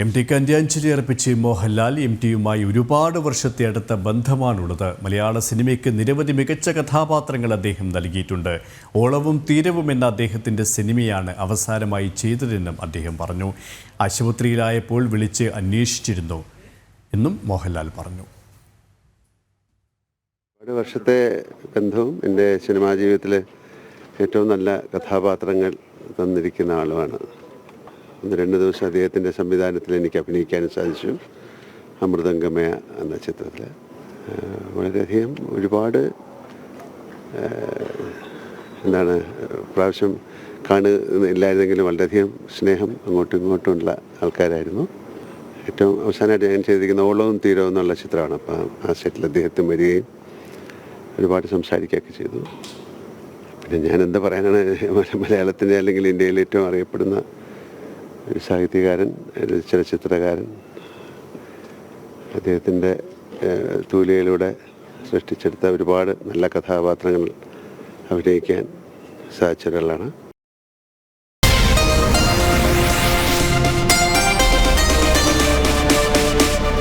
എം.ടിക്ക് അന്ത്യാഞ്ജലി അർപ്പിച്ച് മോഹൻലാൽ. എം.ടിയുമായി ഒരുപാട് വർഷത്തെ അടുത്ത ബന്ധമാണുള്ളത്. മലയാള സിനിമയ്ക്ക് നിരവധി മികച്ച കഥാപാത്രങ്ങൾ അദ്ദേഹം നൽകിയിട്ടുണ്ട്. ഓളവും തീരവും എന്ന അദ്ദേഹത്തിൻ്റെ സിനിമയാണ് അവസാനമായി ചെയ്തതെന്നും അദ്ദേഹം പറഞ്ഞു. ആശുപത്രിയിലായപ്പോൾ വിളിച്ച് അന്വേഷിച്ചിരുന്നു എന്നും മോഹൻലാൽ പറഞ്ഞു. ഒരു വർഷത്തെ ബന്ധവും എൻ്റെ സിനിമാ ജീവിതത്തിലെ ഏറ്റവും നല്ല കഥാപാത്രങ്ങൾ തന്നിരിക്കുന്ന ആളുമാണ്. 1-2 ദിവസം അദ്ദേഹത്തിൻ്റെ സംവിധാനത്തിൽ എനിക്ക് അഭിനയിക്കാനും സാധിച്ചു. അമൃതംഗമയ എന്ന ചിത്രത്തിൽ വളരെയധികം ഒരുപാട് പ്രാവശ്യം കാണുന്നില്ലായിരുന്നെങ്കിലും വളരെയധികം സ്നേഹം അങ്ങോട്ടും ഇങ്ങോട്ടുമുള്ള ആൾക്കാരായിരുന്നു. ഏറ്റവും അവസാനമായിട്ട് ഞാൻ ചെയ്തിരിക്കുന്ന ഓളവും തീരവും എന്നുള്ള ചിത്രമാണ്. അപ്പം ആ സെറ്റിൽ അദ്ദേഹത്തിന് വരികയും ഒരുപാട് സംസാരിക്കുകയൊക്കെ ചെയ്തു. പിന്നെ ഞാൻ എന്താ പറയാനാണ്, മലയാളത്തിൻ്റെ അല്ലെങ്കിൽ ഇന്ത്യയിൽ ഏറ്റവും അറിയപ്പെടുന്ന ഒരു സാഹിത്യകാരൻ, ഒരു ചലച്ചിത്രകാരൻ, അദ്ദേഹത്തിൻ്റെ തൂലികയിലൂടെ സൃഷ്ടിച്ചെടുത്ത ഒരുപാട് നല്ല കഥാപാത്രങ്ങൾ അഭിനയിക്കാൻ സാധിച്ച ഒരാളാണ്.